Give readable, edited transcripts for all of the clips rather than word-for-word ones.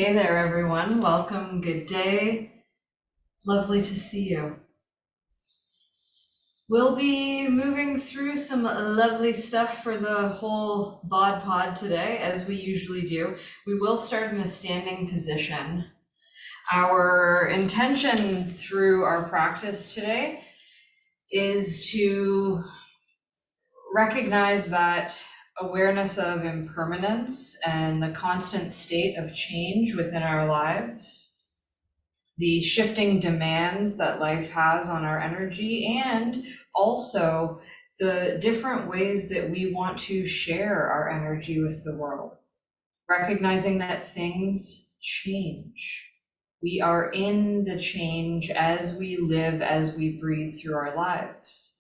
Hey there, everyone. Welcome. Good day. Lovely to see you. We'll be moving through some lovely stuff for the whole bod pod today, as we usually do. We will start in a standing position. Our intention through our practice today is to recognize that awareness of impermanence and the constant state of change within our lives, the shifting demands that life has on our energy, and also the different ways that we want to share our energy with the world. Recognizing that things change. We are in the change as we live, as we breathe through our lives.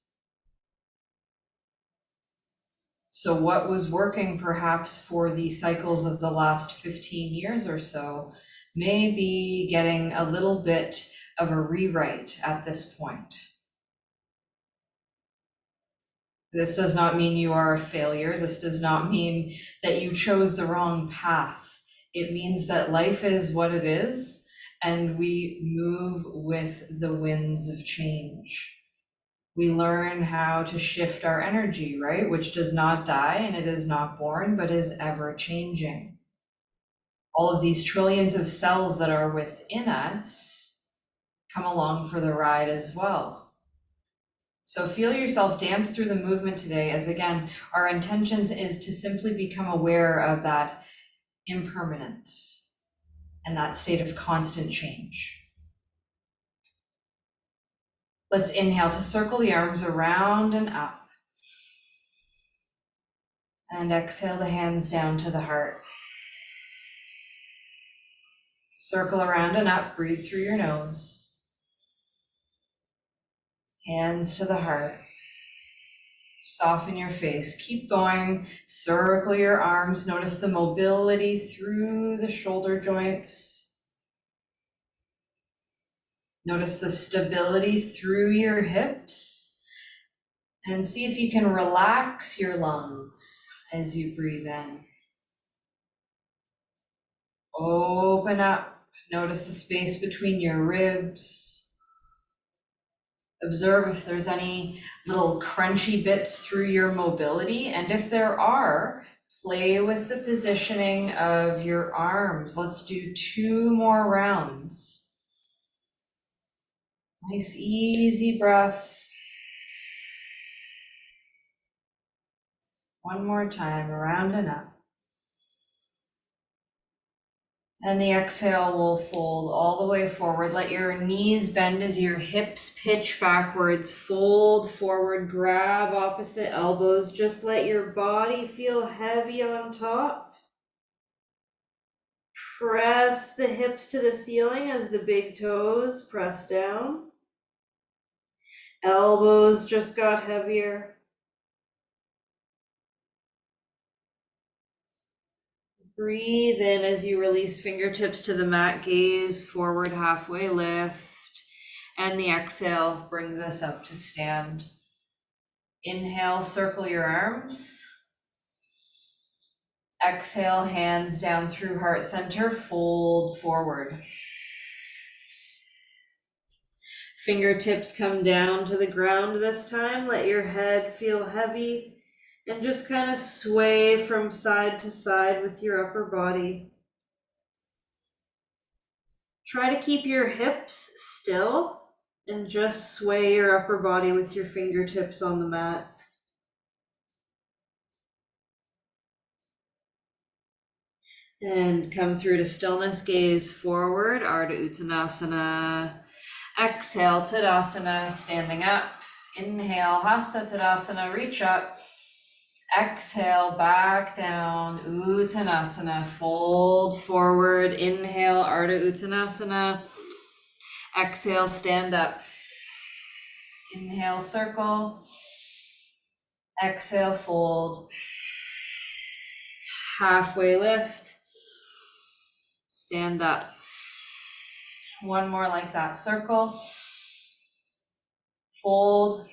So what was working perhaps for the cycles of the last 15 years or so may be getting a little bit of a rewrite at this point. This does not mean you are a failure. This does not mean that you chose the wrong path. It means that life is what it is, and we move with the winds of change. We learn how to shift our energy, right? Which does not die and it is not born, but is ever changing. All of these trillions of cells that are within us come along for the ride as well. So feel yourself dance through the movement today, as again, our intentions is to simply become aware of that impermanence and that state of constant change. Let's inhale to circle the arms around and up. And exhale the hands down to the heart. Circle around and up, breathe through your nose. Hands to the heart. Soften your face, keep going. Circle your arms, notice the mobility through the shoulder joints. Notice the stability through your hips. And see if you can relax your lungs as you breathe in. Open up, notice the space between your ribs. Observe if there's any little crunchy bits through your mobility, and if there are, play with the positioning of your arms. Let's do 2 more rounds. Nice, easy breath. One more time, around and up. And the exhale will fold all the way forward. Let your knees bend as your hips pitch backwards. Fold forward, grab opposite elbows. Just let your body feel heavy on top. Press the hips to the ceiling as the big toes press down. Elbows just got heavier. Breathe in as you release fingertips to the mat, gaze forward, halfway lift, and the exhale brings us up to stand. Inhale, circle your arms. Exhale, hands down through heart center, fold forward. Fingertips come down to the ground this time. Let your head feel heavy. And just kind of sway from side to side with your upper body. Try to keep your hips still and just sway your upper body with your fingertips on the mat. And come through to stillness, gaze forward, Ardha Uttanasana. Exhale, Tadasana, standing up. Inhale, Hasta Tadasana, reach up. Exhale, back down, Uttanasana, fold forward. Inhale, Ardha Uttanasana. Exhale, stand up. Inhale, circle. Exhale, fold. Halfway lift. Stand up. One more like that, circle. Fold.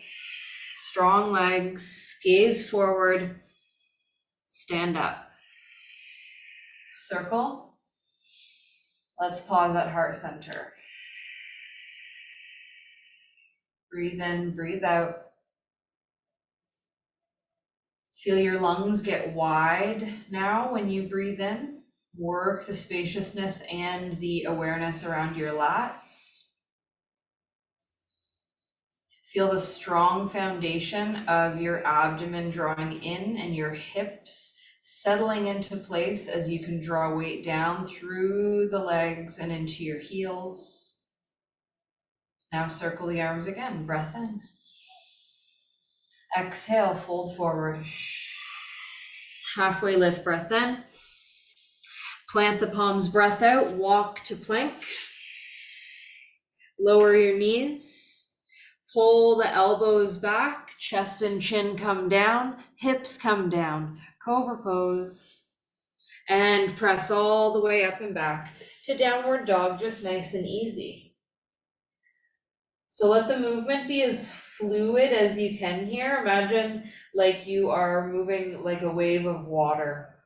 Strong legs, gaze forward, stand up. Circle. Let's pause at heart center. Breathe in, breathe out. Feel your lungs get wide now when you breathe in. Work the spaciousness and the awareness around your lats. Feel the strong foundation of your abdomen drawing in and your hips settling into place as you can draw weight down through the legs and into your heels. Now circle the arms again, breath in. Exhale, fold forward. Halfway lift, breath in. Plant the palms, breath out, walk to plank. Lower your knees. Pull the elbows back, chest and chin come down, hips come down. Cobra pose. And press all the way up and back to downward dog, just nice and easy. So let the movement be as fluid as you can here. Imagine like you are moving like a wave of water.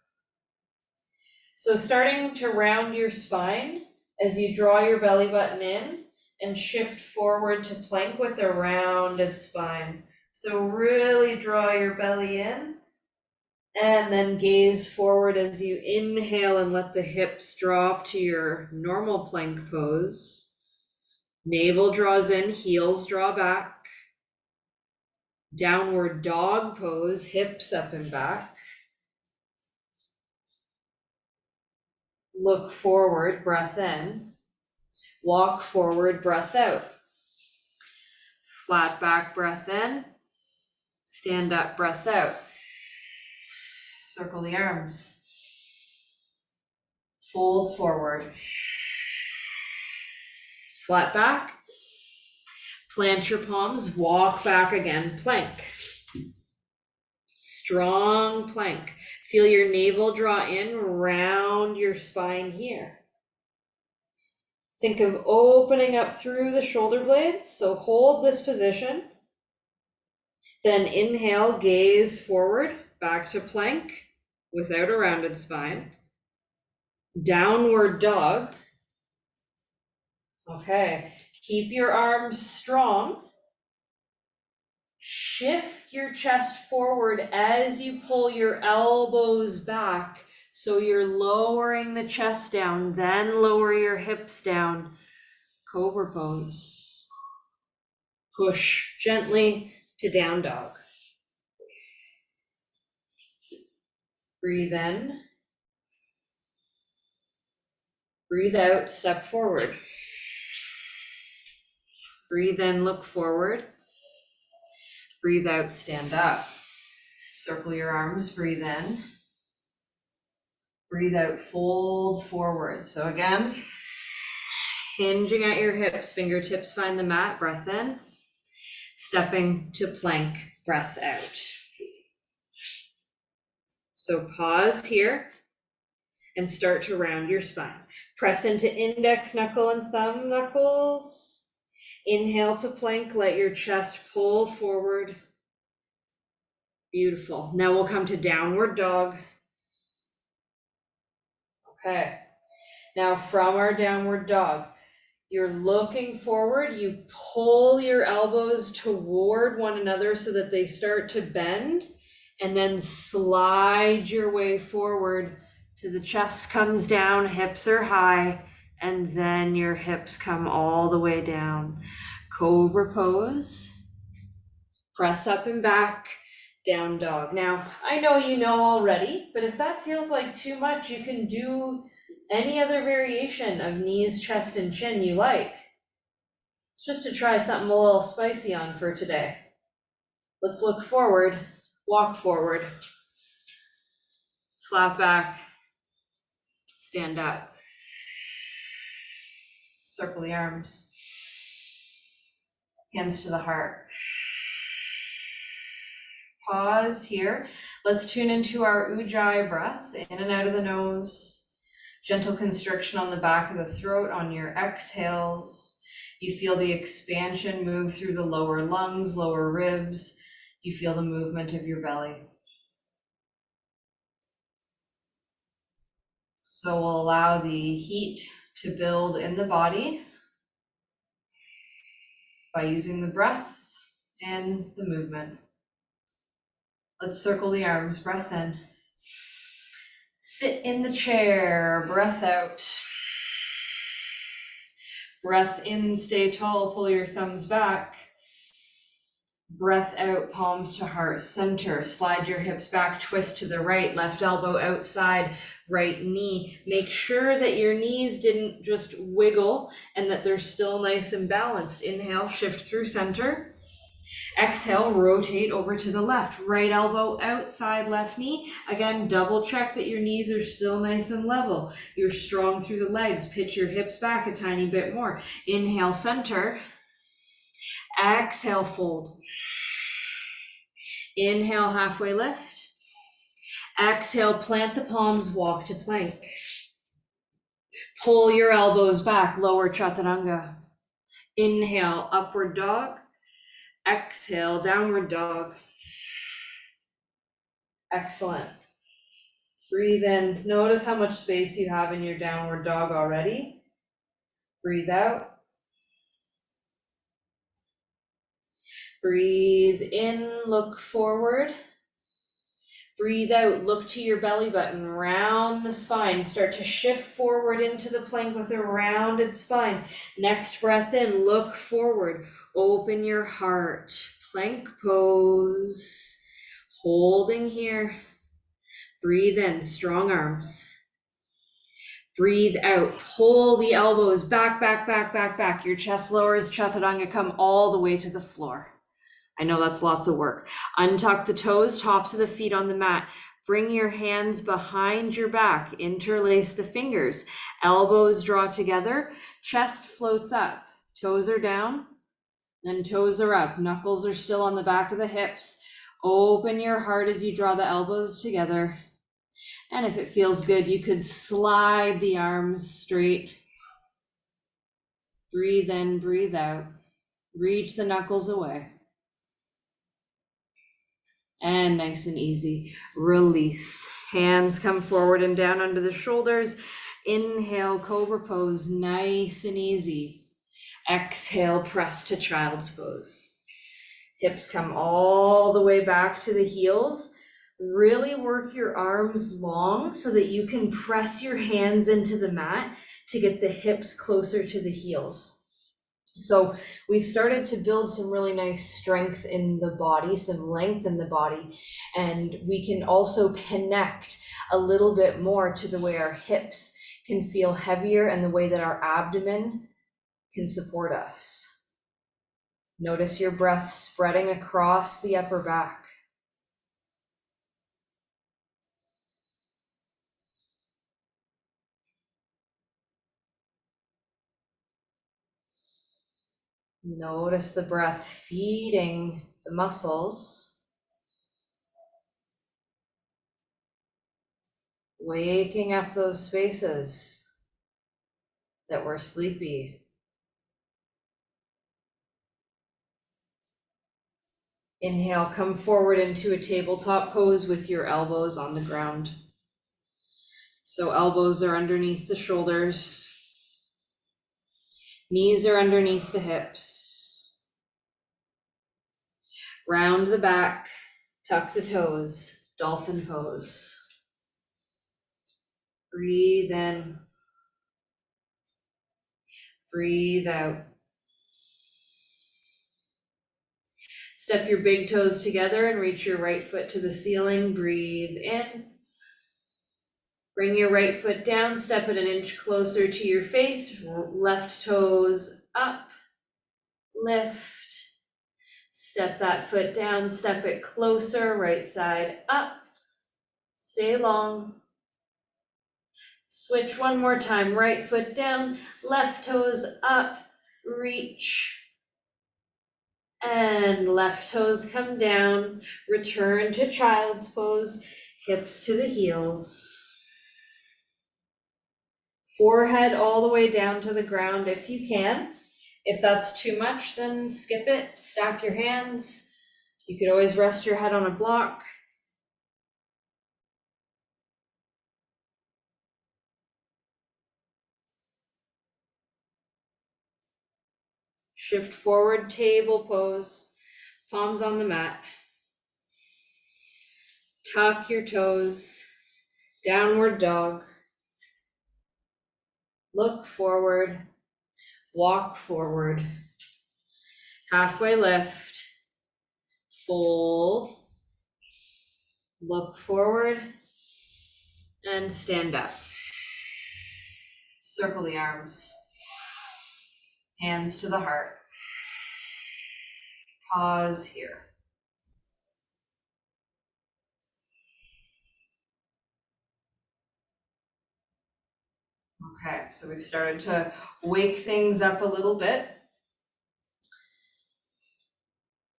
So starting to round your spine as you draw your belly button in and shift forward to plank with a rounded spine. So really draw your belly in and then gaze forward as you inhale and let the hips drop to your normal plank pose. Navel draws in, heels draw back. Downward dog pose, hips up and back. Look forward, breath in. Walk forward, breath out. Flat back, breath in. Stand up, breath out. Circle the arms. Fold forward. Flat back. Plant your palms, walk back again, plank. Strong plank. Feel your navel draw in, round your spine here. Think of opening up through the shoulder blades, so hold this position. Then inhale, gaze forward, back to plank without a rounded spine. Downward dog. Okay, keep your arms strong. Shift your chest forward as you pull your elbows back. So you're lowering the chest down, then lower your hips down. Cobra pose. Push gently to down dog. Breathe in. Breathe out, step forward. Breathe in, look forward. Breathe out, stand up. Circle your arms, breathe in. Breathe out, fold forward. So again, hinging at your hips, fingertips find the mat, breath in. Stepping to plank, breath out. So pause here and start to round your spine. Press into index knuckle and thumb knuckles. Inhale to plank, let your chest pull forward. Beautiful. Now we'll come to downward dog. Okay. Now from our downward dog, you're looking forward, you pull your elbows toward one another so that they start to bend, and then slide your way forward to the chest comes down, hips are high, and then your hips come all the way down. Cobra pose. Press up and back, down dog. Now, I know you know already, but if that feels like too much, you can do any other variation of knees, chest, and chin you like. It's just to try something a little spicy on for today. Let's look forward, walk forward, flat back, stand up, circle the arms, hands to the heart. Pause here. Let's tune into our Ujjayi breath, in and out of the nose. Gentle constriction on the back of the throat on your exhales. You feel the expansion move through the lower lungs, lower ribs. You feel the movement of your belly. So we'll allow the heat to build in the body by using the breath and the movement. Let's circle the arms, breath in. Sit in the chair, breath out. Breath in, stay tall, pull your thumbs back. Breath out, palms to heart center. Slide your hips back, twist to the right, left elbow outside, right knee. Make sure that your knees didn't just wiggle and that they're still nice and balanced. Inhale, shift through center. Exhale, rotate over to the left. Right elbow outside, left knee. Again, double check that your knees are still nice and level. You're strong through the legs. Pitch your hips back a tiny bit more. Inhale, center. Exhale, fold. Inhale, halfway lift. Exhale, plant the palms, walk to plank. Pull your elbows back, lower chaturanga. Inhale, upward dog. Exhale, downward dog. Excellent. Breathe in. Notice how much space you have in your downward dog already. Breathe out. Breathe in, look forward. Breathe out, look to your belly button, round the spine. Start to shift forward into the plank with a rounded spine. Next breath in, look forward. Open your heart. Plank pose. Holding here. Breathe in, strong arms. Breathe out, pull the elbows back, back, back, back, back. Your chest lowers, chaturanga, come all the way to the floor. I know that's lots of work. Untuck the toes, tops of the feet on the mat. Bring your hands behind your back. Interlace the fingers. Elbows draw together. Chest floats up. Toes are down. Then toes are up. Knuckles are still on the back of the hips. Open your heart as you draw the elbows together. And if it feels good, you could slide the arms straight. Breathe in, breathe out. Reach the knuckles away. And nice and easy, release. Hands come forward and down under the shoulders. Inhale, cobra pose, nice and easy. Exhale, press to child's pose. Hips come all the way back to the heels. Really work your arms long so that you can press your hands into the mat to get the hips closer to the heels. So we've started to build some really nice strength in the body, some length in the body, and we can also connect a little bit more to the way our hips can feel heavier and the way that our abdomen can support us. Notice your breath spreading across the upper back. Notice the breath feeding the muscles, waking up those spaces that were sleepy. Inhale, come forward into a tabletop pose with your elbows on the ground. So elbows are underneath the shoulders, knees are underneath the hips. Round the back, tuck the toes, dolphin pose. Breathe in, breathe out. Step your big toes together and reach your right foot to the ceiling. Breathe in. Bring your right foot down, step it an inch closer to your face. Left toes up, lift. Step that foot down, step it closer, right side up. Stay long. Switch one more time, right foot down, left toes up, reach. And left toes come down, return to child's pose, hips to the heels. Forehead all the way down to the ground if you can. If that's too much, then skip it, stack your hands. You could always rest your head on a block. Shift forward, table pose, palms on the mat. Tuck your toes, downward dog. Look forward, walk forward. Halfway lift, fold, look forward, and stand up. Circle the arms, hands to the heart. Pause here. Okay, so we've started to wake things up a little bit.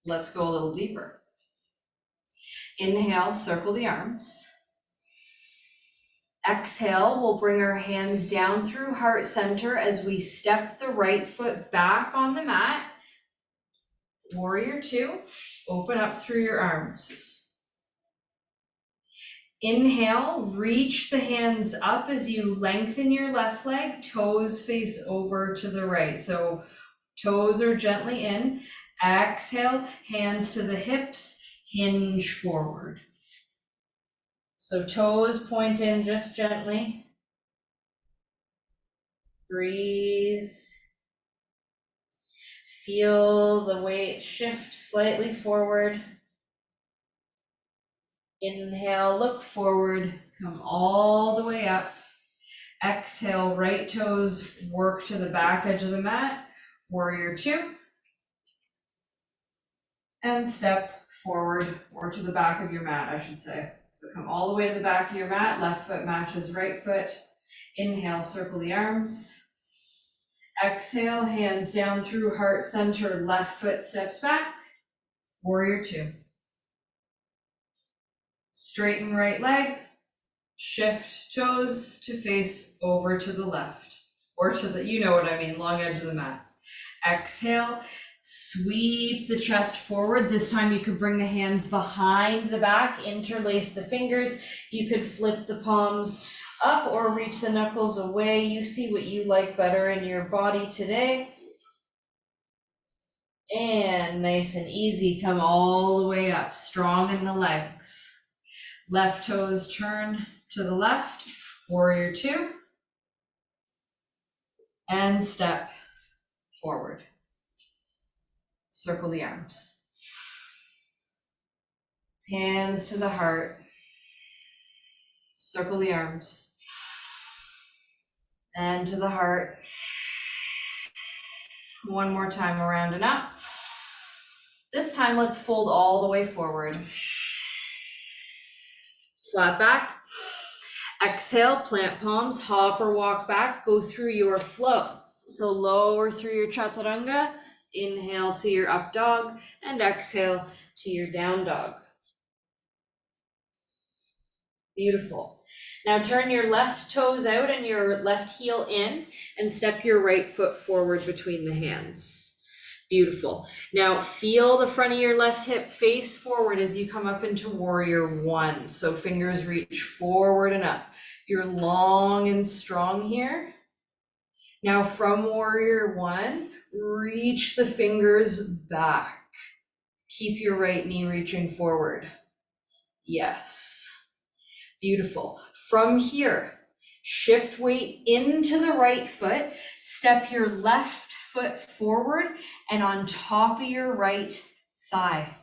Let's go a little deeper. Inhale, circle the arms. Exhale, we'll bring our hands down through heart center as we step the right foot back on the mat. Warrior two, open up through your arms. Inhale, reach the hands up as you lengthen your left leg, toes face over to the right. So toes are gently in. Exhale, hands to the hips, hinge forward. So toes point in just gently. Breathe. Feel the weight shift slightly forward. Inhale, look forward, come all the way up. Exhale, right toes work to the back edge of the mat. Warrior two. And step forward, or to the back of your mat, I should say. So come all the way to the back of your mat, left foot matches right foot. Inhale, circle the arms. Exhale, hands down through heart center, left foot steps back. Warrior two. Straighten right leg, shift toes to face over to the left, or to the, you know what I mean, long edge of the mat. Exhale, sweep the chest forward. This time you could bring the hands behind the back, interlace the fingers. You could flip the palms up or reach the knuckles away. You see what you like better in your body today. And nice and easy, come all the way up, strong in the legs. Left toes turn to the left, warrior two, and step forward. Circle the arms. Hands to the heart. Circle the arms. And to the heart. One more time around and up. This time let's fold all the way forward. Flat back. Exhale, plant palms, hop or walk back, go through your flow. So lower through your chaturanga, inhale to your up dog, and exhale to your down dog. Beautiful. Now turn your left toes out and your left heel in, and step your right foot forward between the hands. Beautiful. Now feel the front of your left hip face forward as you come up into warrior one. So fingers reach forward and up. You're long and strong here. Now from warrior one, reach the fingers back. Keep your right knee reaching forward. Yes. Beautiful. From here, shift weight into the right foot, step your left foot forward and on top of your right thigh.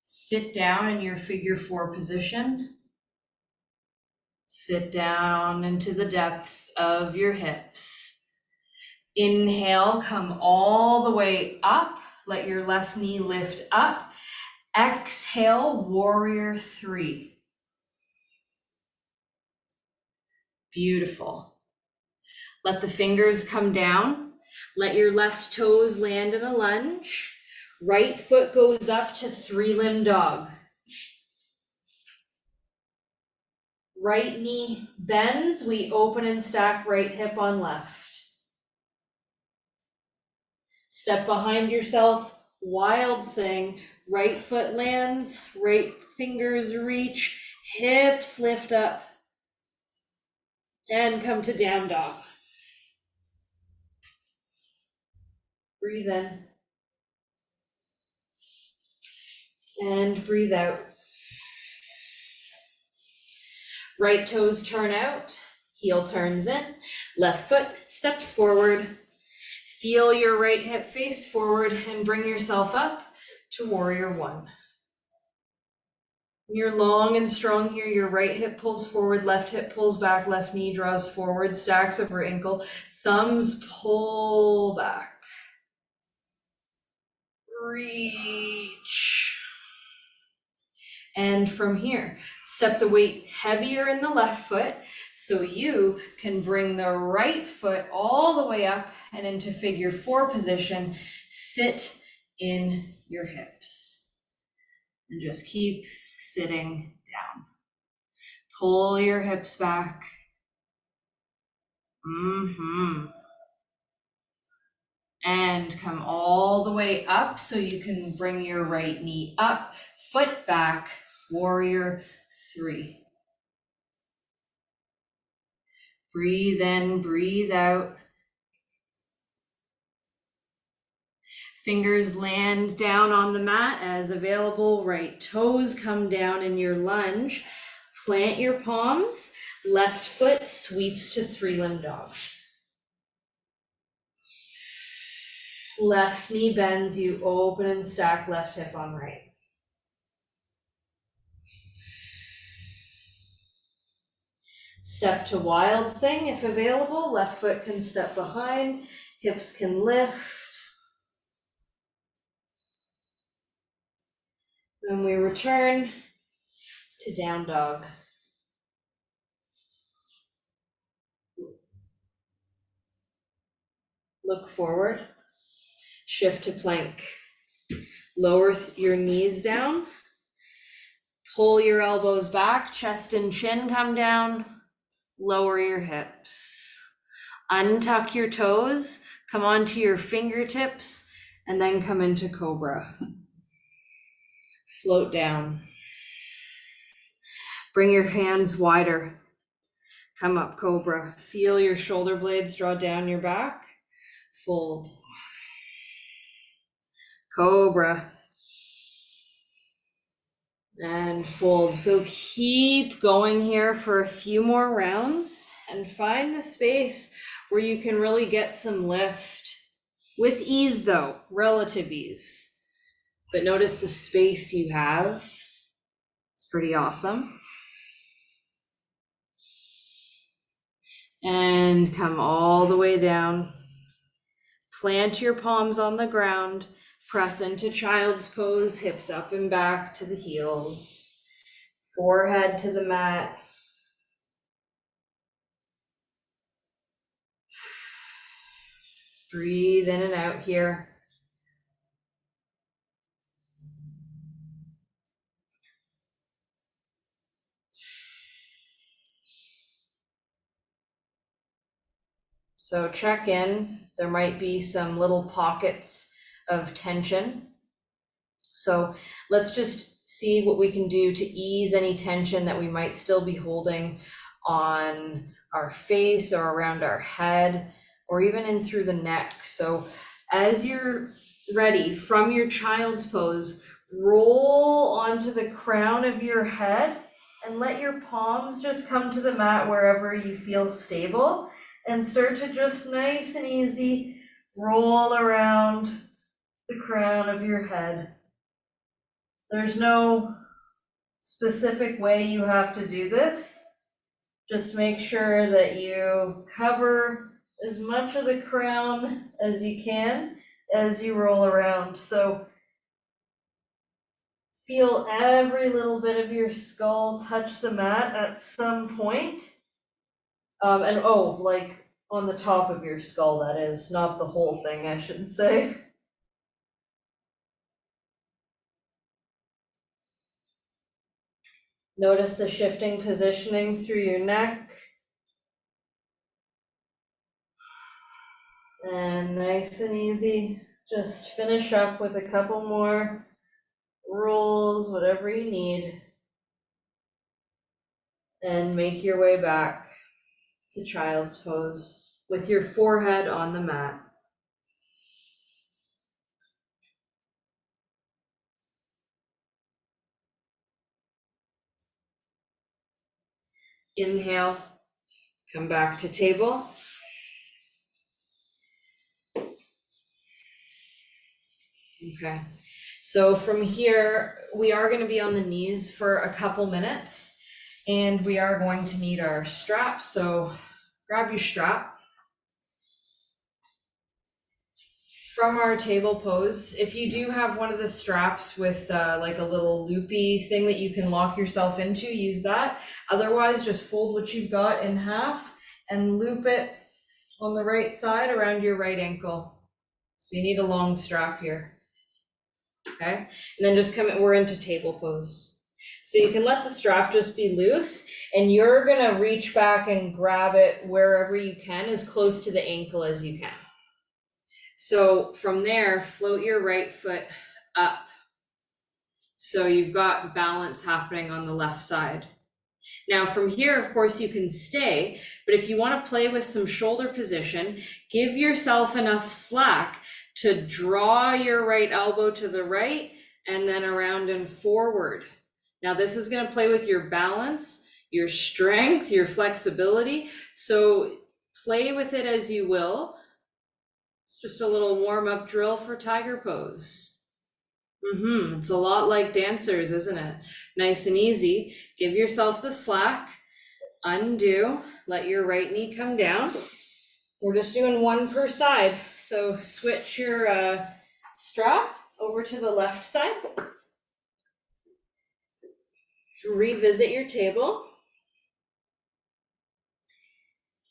Sit down in your figure four position. Sit down into the depth of your hips. Inhale, come all the way up. Let your left knee lift up. Exhale, warrior three. Beautiful. Let the fingers come down. Let your left toes land in a lunge. Right foot goes up to three-limb dog. Right knee bends. We open and stack right hip on left. Step behind yourself, wild thing. Right foot lands, right fingers reach, hips lift up. And come to down dog. Breathe in. And breathe out. Right toes turn out, heel turns in, left foot steps forward. Feel your right hip face forward and bring yourself up to warrior one. You're long and strong here. Your right hip pulls forward, left hip pulls back, left knee draws forward, stacks over ankle, thumbs pull back. Reach. And from here, step the weight heavier in the left foot so you can bring the right foot all the way up and into figure four position. Sit in your hips and just keep sitting down. Pull your hips back. And come all the way up so you can bring your right knee up, foot back, warrior three. Breathe in, breathe out. Fingers land down on the mat as available. Right toes come down in your lunge. Plant your palms. Left foot sweeps to three-limb dog. Left knee bends, you open and stack left hip on right. Step to wild thing if available. Left foot can step behind, hips can lift. When we return to down dog. Look forward, shift to plank. Lower your knees down, pull your elbows back, chest and chin come down, lower your hips. Untuck your toes, come onto your fingertips, and then come into cobra. Float down. Bring your hands wider. Come up, cobra. Feel your shoulder blades draw down your back. Fold. Cobra. And fold. So keep going here for a few more rounds and find the space where you can really get some lift. With ease though, relative ease. But notice the space you have. It's pretty awesome. And come all the way down. Plant your palms on the ground. Press into child's pose, hips up and back to the heels. Forehead to the mat. Breathe in and out here. So check in. There might be some little pockets of tension. So let's just see what we can do to ease any tension that we might still be holding on our face or around our head or even in through the neck. So as you're ready, from your child's pose, roll onto the crown of your head and let your palms just come to the mat wherever you feel stable. And start to just nice and easy roll around the crown of your head. There's no specific way you have to do this. Just make sure that you cover as much of the crown as you can as you roll around. So feel every little bit of your skull touch the mat at some point. And like on the top of your skull, that is, not the whole thing, I should say. Notice the shifting positioning through your neck. And nice and easy, just finish up with a couple more rolls, whatever you need. And make your way back to child's pose with your forehead on the mat. Inhale, come back to table. Okay, so from here, we are going to be on the knees for a couple minutes, and we are going to need our strap. So grab your strap. From our table pose, if you do have one of the straps with like a little loopy thing that you can lock yourself into, use that. Otherwise, just fold what you've got in half and loop it on the right side around your right ankle. So you need a long strap here. Okay, and then just we're into table pose. So you can let the strap just be loose, and you're gonna reach back and grab it wherever you can, as close to the ankle as you can. So from there, float your right foot up. So you've got balance happening on the left side. Now from here, of course, you can stay, but if you want to play with some shoulder position, give yourself enough slack to draw your right elbow to the right and then around and forward. Now this is going to play with your balance, your strength, your flexibility. So play with it as you will. It's just a little warm-up drill for tiger pose. It's a lot like dancers, isn't it? Nice and easy. Give yourself the slack, undo, let your right knee come down. We're just doing one per side. So switch your strap over to the left side. Revisit your table.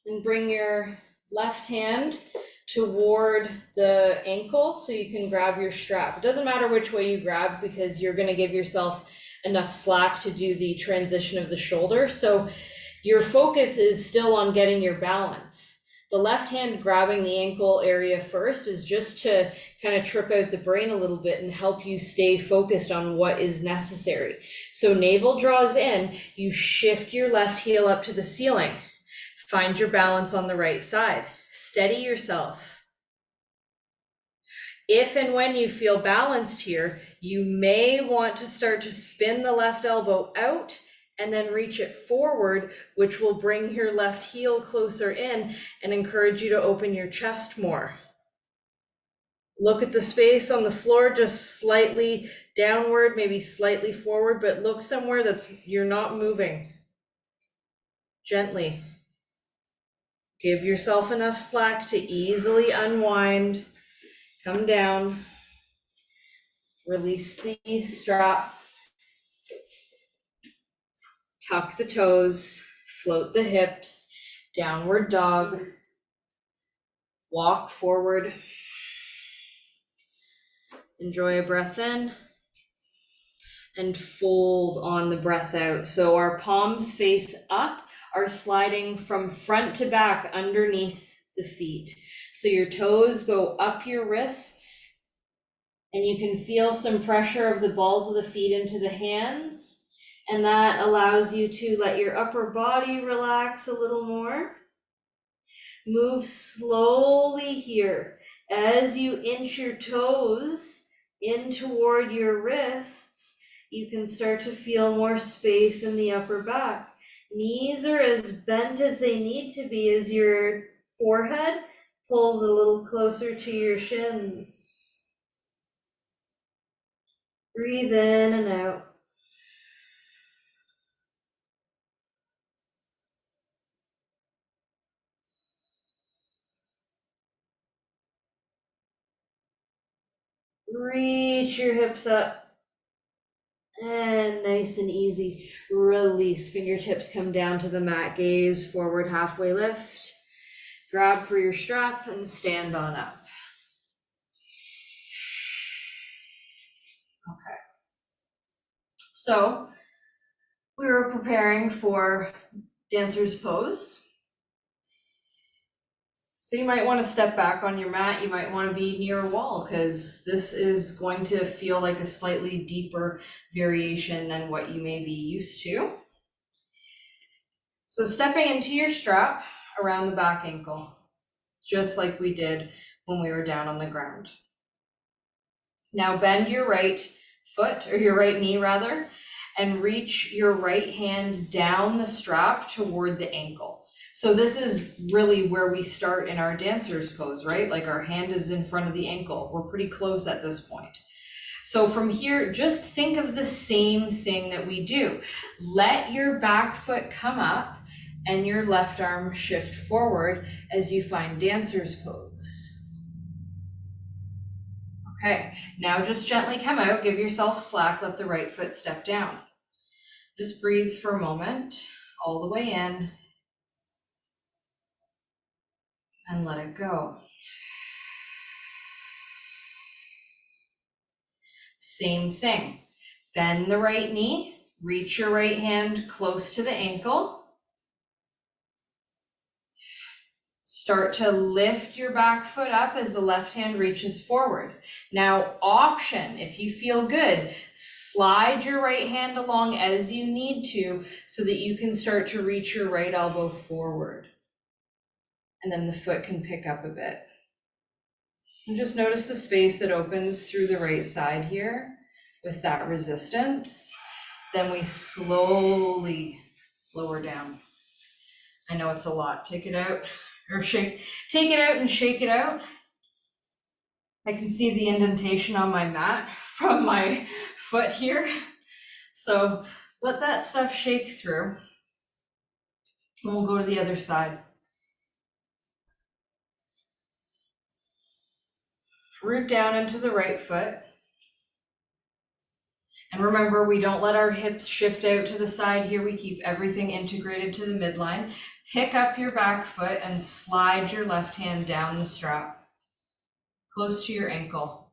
And bring your left hand toward the ankle so you can grab your strap. It doesn't matter which way you grab because you're going to give yourself enough slack to do the transition of the shoulder. So your focus is still on getting your balance. The left hand grabbing the ankle area first is just to kind of trip out the brain a little bit and help you stay focused on what is necessary. So navel draws in, you shift your left heel up to the ceiling. Find your balance on the right side. Steady yourself. If and when you feel balanced here, you may want to start to spin the left elbow out and then reach it forward, which will bring your left heel closer in and encourage you to open your chest more. Look at the space on the floor, just slightly downward, maybe slightly forward, but look somewhere you're not moving. Gently. Give yourself enough slack to easily unwind, come down, release the strap, tuck the toes, float the hips, downward dog, walk forward, enjoy a breath in, and fold on the breath out. So our palms face up, are sliding from front to back underneath the feet. So your toes go up your wrists, and you can feel some pressure of the balls of the feet into the hands. And that allows you to let your upper body relax a little more. Move slowly here. As you inch your toes in toward your wrists, you can start to feel more space in the upper back. Knees are as bent as they need to be as your forehead pulls a little closer to your shins. Breathe in and out. Reach your hips up. And nice and easy, release. Fingertips come down to the mat, gaze forward, halfway lift. Grab for your strap and stand on up. Okay. So we were preparing for dancer's pose. So you might want to step back on your mat. You might want to be near a wall because this is going to feel like a slightly deeper variation than what you may be used to. So stepping into your strap around the back ankle, just like we did when we were down on the ground. Now bend your right foot, or your right knee rather, and reach your right hand down the strap toward the ankle. So this is really where we start in our dancer's pose, right? Like our hand is in front of the ankle. We're pretty close at this point. So from here, just think of the same thing that we do. Let your back foot come up and your left arm shift forward as you find dancer's pose. Okay, now just gently come out, give yourself slack, let the right foot step down. Just breathe for a moment, all the way in, and let it go. Same thing, bend the right knee, reach your right hand close to the ankle. Start to lift your back foot up as the left hand reaches forward. Now, option, if you feel good, slide your right hand along as you need to so that you can start to reach your right elbow forward. And then the foot can pick up a bit. And just notice the space that opens through the right side here with that resistance. Then we slowly lower down. I know it's a lot. Take it out. Or take it out and shake it out. I can see the indentation on my mat from my foot here. So let that stuff shake through. And we'll go to the other side. Root down into the right foot. And remember, we don't let our hips shift out to the side here. We keep everything integrated to the midline. Pick up your back foot and slide your left hand down the strap, close to your ankle.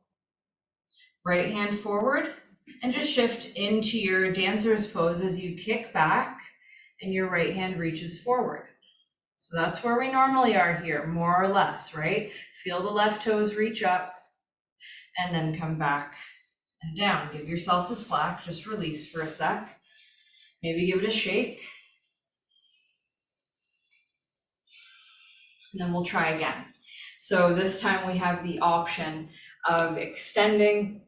Right hand forward, and just shift into your dancer's pose as you kick back and your right hand reaches forward. So that's where we normally are here, more or less, right? Feel the left toes reach up and then come back and down. Give yourself a slack, just release for a sec. Maybe give it a shake. And then we'll try again. So this time we have the option of extending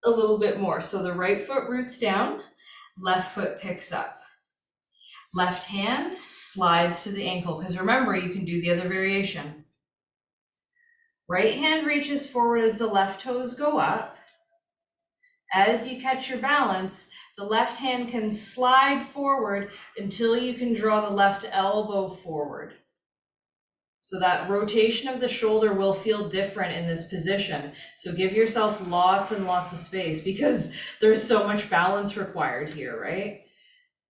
a little bit more. So the right foot roots down, left foot picks up. Left hand slides to the ankle, because remember, you can do the other variation. Right hand reaches forward as the left toes go up. As you catch your balance, the left hand can slide forward until you can draw the left elbow forward. So that rotation of the shoulder will feel different in this position. So give yourself lots and lots of space because there's so much balance required here, right?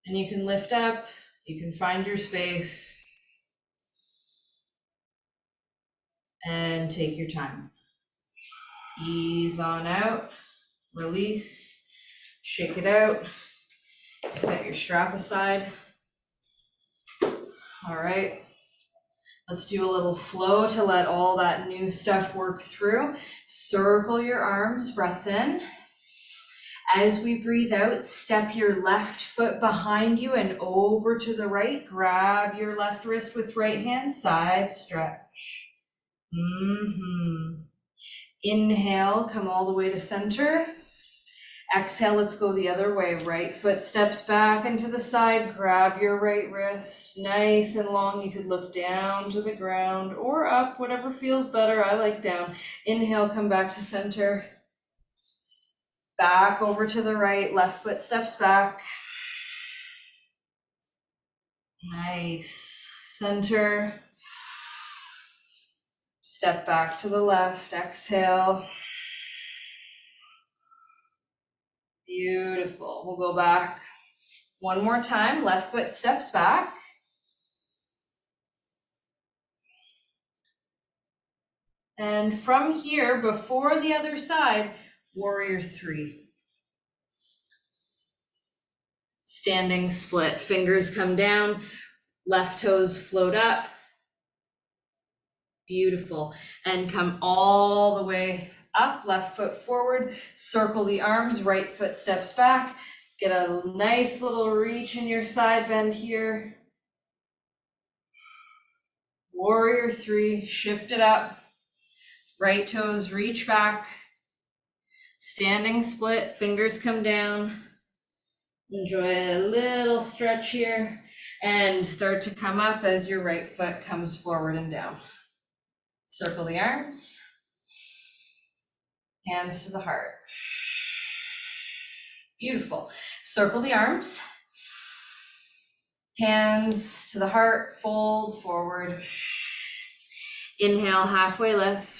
And you can lift up, you can find your space, and take your time. Ease on out, release, shake it out, set your strap aside. All right, let's do a little flow to let all that new stuff work through. Circle your arms, breath in. As we breathe out, step your left foot behind you and over to the right. Grab your left wrist with right hand, side stretch. Inhale, come all the way to center. Exhale, let's go the other way. Right foot steps back into the side. Grab your right wrist, nice and long. You could look down to the ground or up, whatever feels better. I like down. Inhale, come back to center. Back over to the right, left foot steps back. Nice. Center. Step back to the left, exhale. Beautiful. We'll go back one more time. Left foot steps back. And from here, before the other side, warrior three. Standing split, fingers come down, left toes float up. Beautiful. And come all the way up, left foot forward, circle the arms, right foot steps back. Get a nice little reach in your side bend here. Warrior three, shift it up. Right toes reach back. Standing split, fingers come down. Enjoy a little stretch here and start to come up as your right foot comes forward and down. Circle the arms, hands to the heart. Beautiful. Circle the arms, hands to the heart, fold forward. Inhale, halfway lift.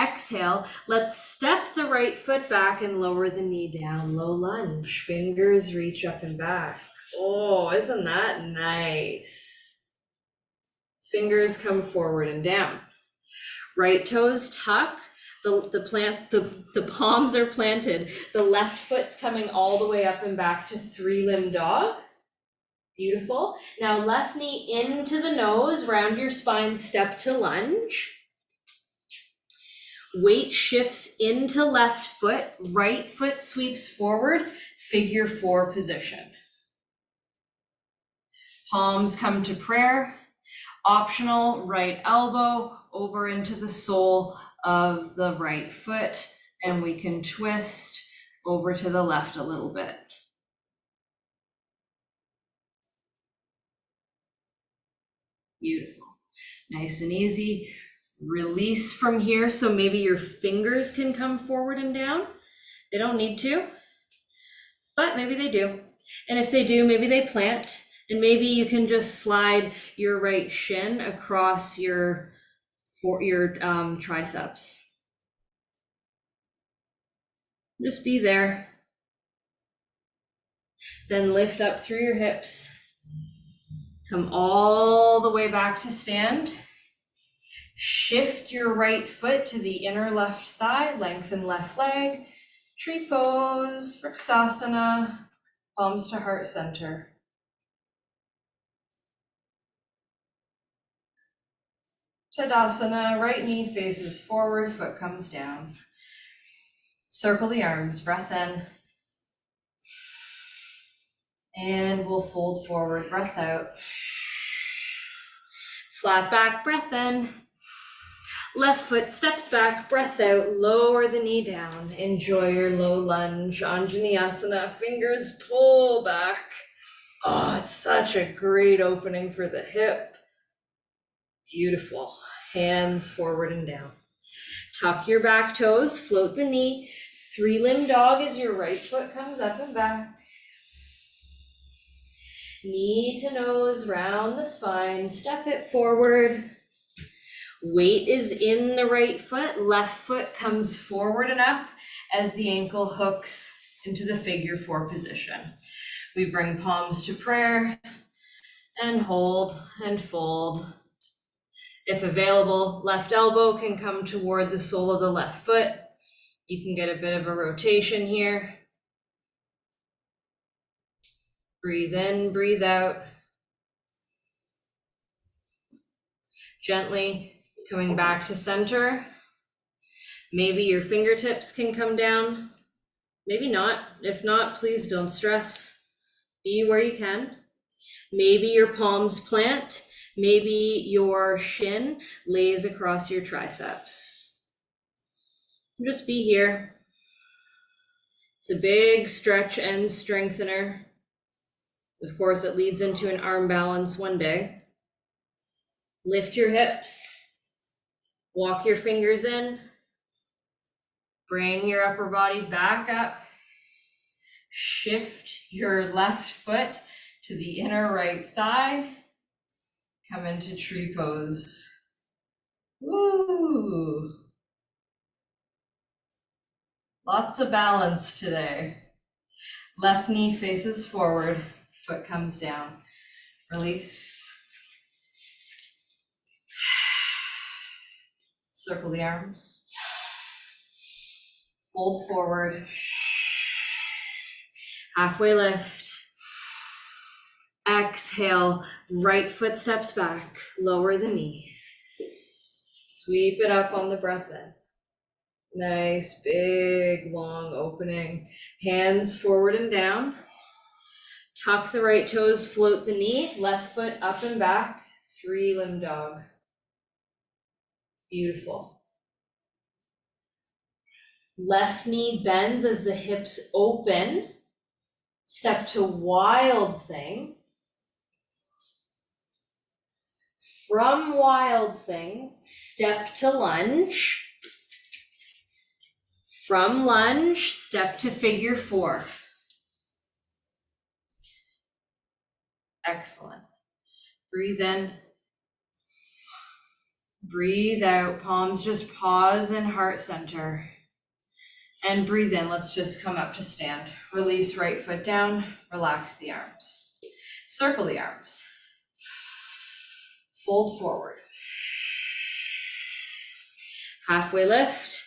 Exhale, let's step the right foot back and lower the knee down. Low lunge, fingers reach up and back. Oh, isn't that nice? Fingers come forward and down. Right toes tuck, the palms are planted. The left foot's coming all the way up and back to three-limb dog. Beautiful. Now left knee into the nose, round your spine, step to lunge. Weight shifts into left foot, right foot sweeps forward, figure four position. Palms come to prayer. Optional, right elbow over into the sole of the right foot, and we can twist over to the left a little bit. Beautiful. Nice and easy. Release from here, so maybe your fingers can come forward and down. They don't need to, but maybe they do. And if they do, maybe they plant, and maybe you can just slide your right shin across your triceps. Just be there. Then lift up through your hips. Come all the way back to stand. Shift your right foot to the inner left thigh, lengthen left leg. Tree pose, vrksasana, palms to heart center. Tadasana, right knee faces forward, foot comes down. Circle the arms, breath in. And we'll fold forward, breath out. Flat back, breath in. Left foot steps back, breath out, lower the knee down. Enjoy your low lunge, Anjaneyasana, fingers pull back. Oh, it's such a great opening for the hip. Beautiful. Hands forward and down. Tuck your back toes, float the knee. Three-limb dog as your right foot comes up and back. Knee to nose, round the spine, step it forward. Weight is in the right foot, left foot comes forward and up as the ankle hooks into the figure four position. We bring palms to prayer and hold and fold. If available, left elbow can come toward the sole of the left foot. You can get a bit of a rotation here. Breathe in, breathe out. Gently coming back to center. Maybe your fingertips can come down. Maybe not. If not, please don't stress. Be where you can. Maybe your palms plant. Maybe your shin lays across your triceps. Just be here. It's a big stretch and strengthener. Of course, it leads into an arm balance one day. Lift your hips. Walk your fingers in. Bring your upper body back up. Shift your left foot to the inner right thigh. Come into tree pose. Woo! Lots of balance today. Left knee faces forward, foot comes down. Release. Circle the arms. Fold forward. Halfway lift. Exhale, right foot steps back, lower the knee. Sweep it up on the breath in. Nice, big, long opening. Hands forward and down. Tuck the right toes, float the knee, left foot up and back, three-limb dog. Beautiful. Left knee bends as the hips open. Step to wild thing. From wild thing, step to lunge. From lunge, step to figure four. Excellent. Breathe in. Breathe out. Palms just pause in heart center. And breathe in. Let's just come up to stand. Release right foot down. Relax the arms. Circle the arms. Fold forward. Halfway lift.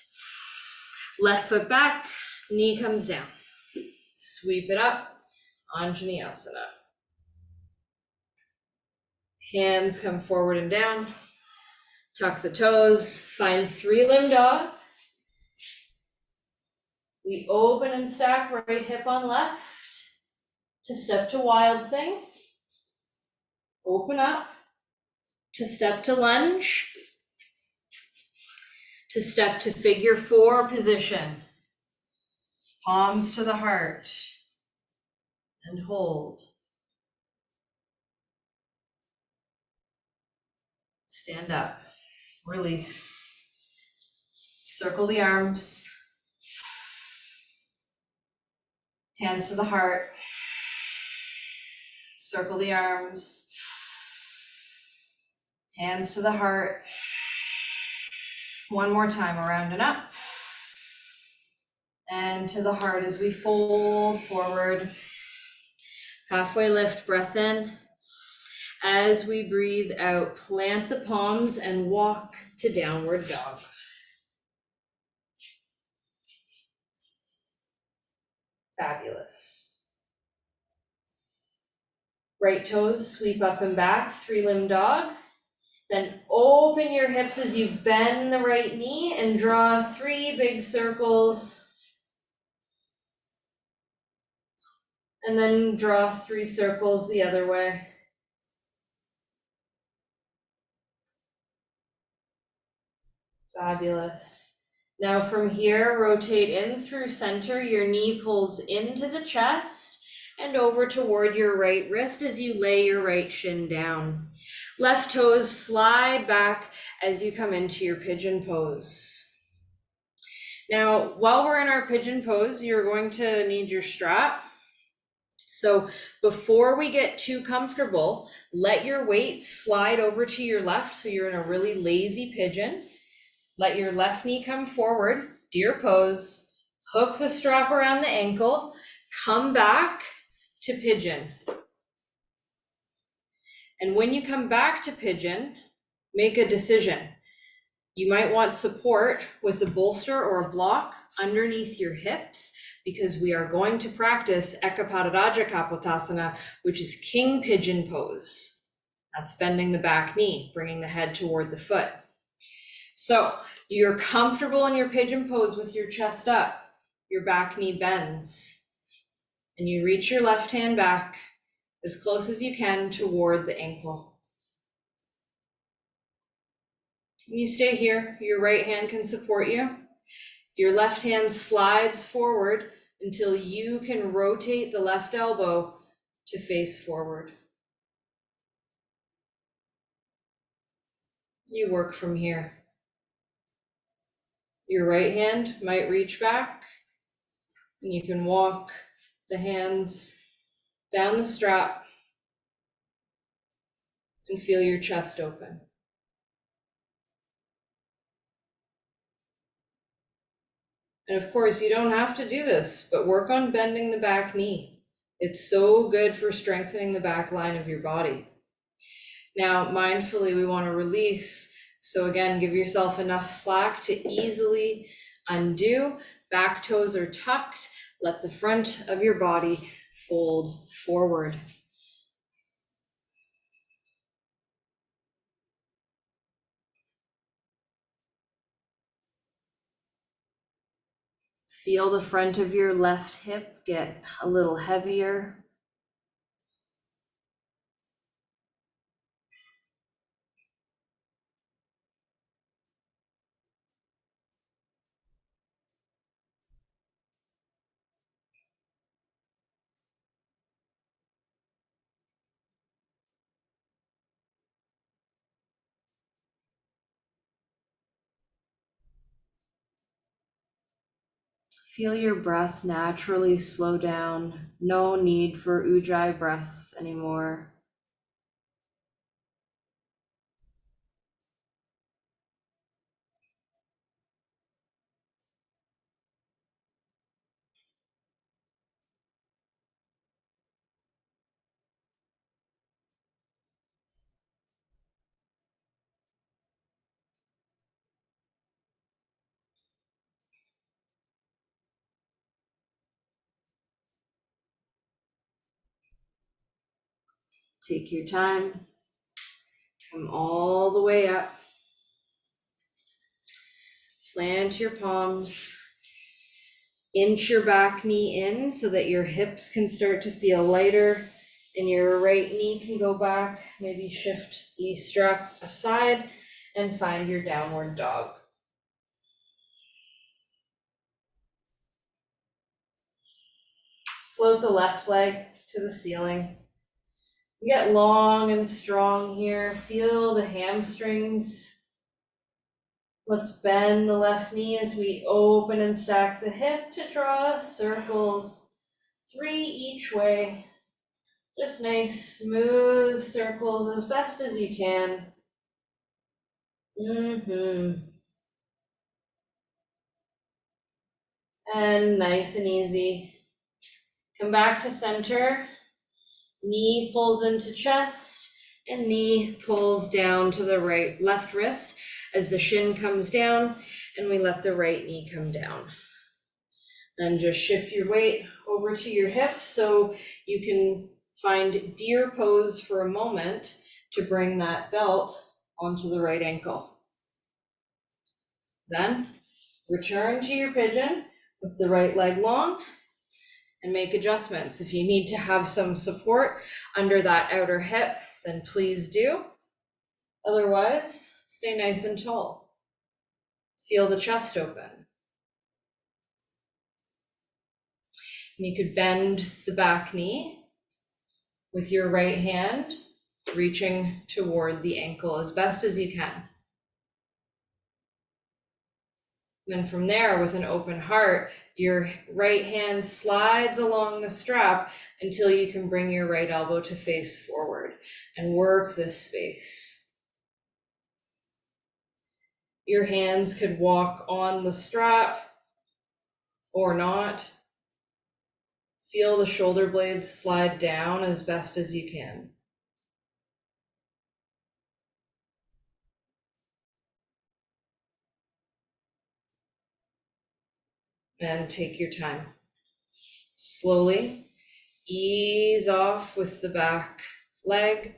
Left foot back. Knee comes down. Sweep it up. Anjaneyasana. Hands come forward and down. Tuck the toes. Find three-limb dog. We open and stack right hip on left to step to wild thing. Open up to step to lunge. To step to figure four position. Palms to the heart. And hold. Stand up. Release. Circle the arms. Hands to the heart. Circle the arms. Hands to the heart. One more time, around and up. And to the heart as we fold forward. Halfway lift, breath in. As we breathe out, plant the palms and walk to downward dog. Fabulous. Right toes sweep up and back, three-limb dog. Then open your hips as you bend the right knee and draw three big circles. And then draw three circles the other way. Fabulous. Now from here, rotate in through center. Your knee pulls into the chest and over toward your right wrist as you lay your right shin down. Left toes slide back as you come into your pigeon pose. Now, while we're in our pigeon pose, you're going to need your strap. So before we get too comfortable, let your weight slide over to your left so you're in a really lazy pigeon. Let your left knee come forward, deer pose, hook the strap around the ankle, come back to pigeon. And when you come back to pigeon, make a decision. You might want support with a bolster or a block underneath your hips because we are going to practice Ekapadaraja Kapotasana, which is king pigeon pose. That's bending the back knee, bringing the head toward the foot. So you're comfortable in your pigeon pose with your chest up, your back knee bends, and you reach your left hand back as close as you can toward the ankle. You stay here, your right hand can support you. Your left hand slides forward until you can rotate the left elbow to face forward. You work from here. Your right hand might reach back, and you can walk the hands down the strap and feel your chest open. And of course, you don't have to do this, but work on bending the back knee. It's so good for strengthening the back line of your body. Now, mindfully, we want to release. So again, give yourself enough slack to easily undo. Back toes are tucked. Let the front of your body fold forward. Feel the front of your left hip get a little heavier. Feel your breath naturally slow down. No need for ujjayi breath anymore. Take your time. Come all the way up. Plant your palms. Inch your back knee in so that your hips can start to feel lighter and your right knee can go back. Maybe shift the strap aside and find your downward dog. Float the left leg to the ceiling. Get long and strong here. Feel the hamstrings. Let's bend the left knee as we open and stack the hip to draw circles, 3 each way. Just nice, smooth circles as best as you can. And nice and easy. Come back to center. Knee pulls into chest and knee pulls down to the left wrist as the shin comes down and we let the right knee come down. Then just shift your weight over to your hips so you can find deer pose for a moment to bring that belt onto the right ankle. Then return to your pigeon with the right leg long and make adjustments. If you need to have some support under that outer hip, then please do. Otherwise, stay nice and tall. Feel the chest open. And you could bend the back knee with your right hand, reaching toward the ankle as best as you can. Then from there, with an open heart, your right hand slides along the strap until you can bring your right elbow to face forward and work this space. Your hands could walk on the strap or not. Feel the shoulder blades slide down as best as you can. And take your time. Slowly ease off with the back leg,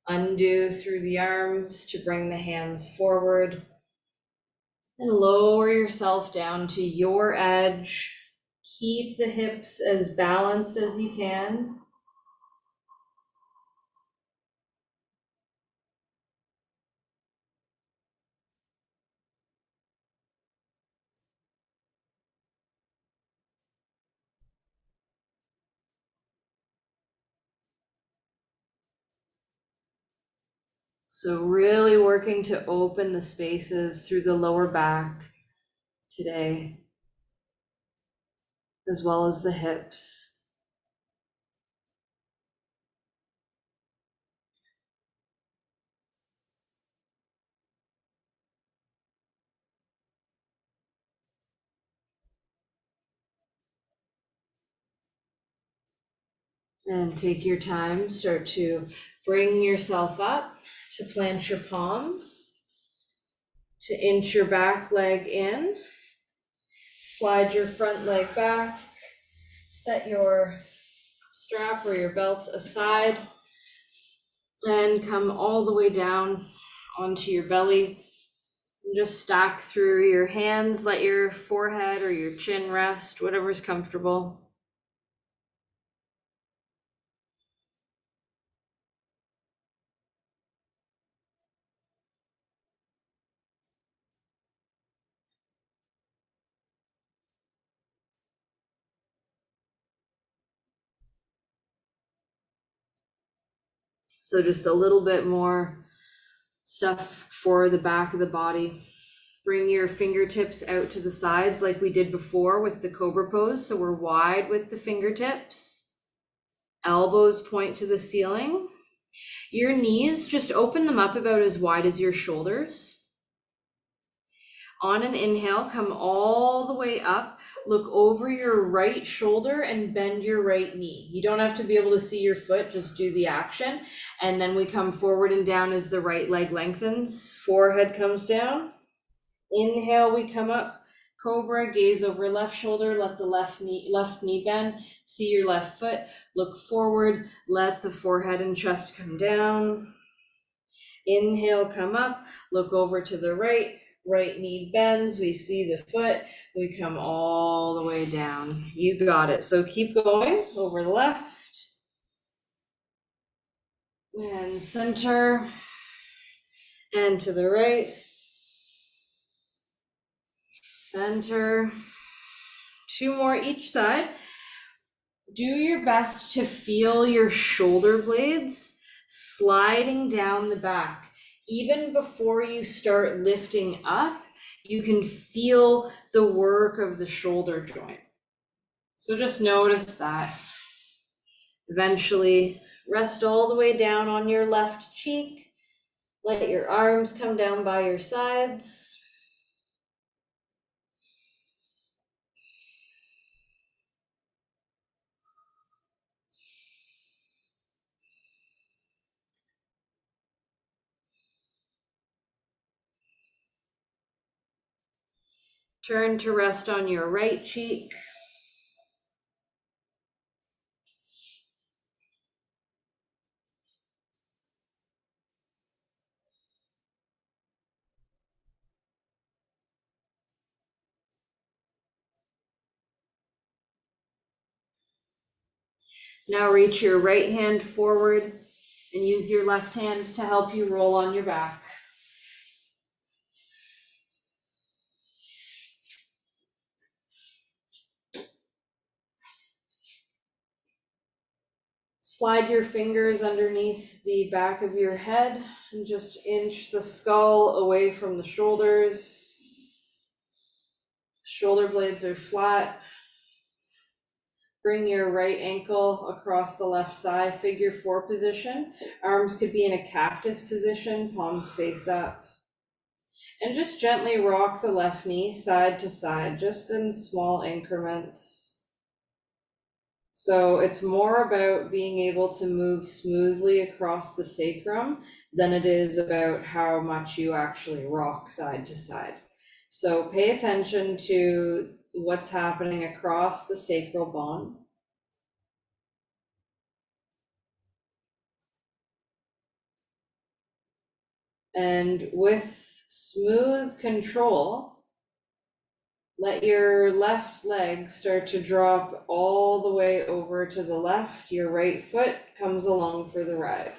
undo through the arms to bring the hands forward, and lower yourself down to your edge. Keep the hips as balanced as you can. So really working to open the spaces through the lower back today, as well as the hips. And take your time, start to bring yourself up to plant your palms, to inch your back leg in, slide your front leg back, set your strap or your belt aside, and come all the way down onto your belly. And just stack through your hands, let your forehead or your chin rest, whatever's comfortable. So just a little bit more stuff for the back of the body. Bring your fingertips out to the sides like we did before with the cobra pose. So we're wide with the fingertips. Elbows point to the ceiling. Your knees, just open them up about as wide as your shoulders. On an inhale, come all the way up, look over your right shoulder and bend your right knee. You don't have to be able to see your foot, just do the action. And then we come forward and down as the right leg lengthens, forehead comes down. Inhale, we come up, cobra, gaze over left shoulder, let the left knee bend, see your left foot, look forward, let the forehead and chest come down. Inhale, come up, look over to the right, right knee bends, we see the foot, we come all the way down. You got it. So keep going over the left and center and to the right, center, 2 more each side. Do your best to feel your shoulder blades sliding down the back. Even before you start lifting up, you can feel the work of the shoulder joint. So just notice that. Eventually, rest all the way down on your left cheek. Let your arms come down by your sides. Turn to rest on your right cheek. Now reach your right hand forward and use your left hand to help you roll on your back. Slide your fingers underneath the back of your head and just inch the skull away from the shoulders. Shoulder blades are flat. Bring your right ankle across the left thigh, figure 4 position. Arms could be in a cactus position, palms face up. And just gently rock the left knee side to side, just in small increments. So it's more about being able to move smoothly across the sacrum than it is about how much you actually rock side to side. So pay attention to what's happening across the sacral bone. And with smooth control, let your left leg start to drop all the way over to the left. Your right foot comes along for the ride.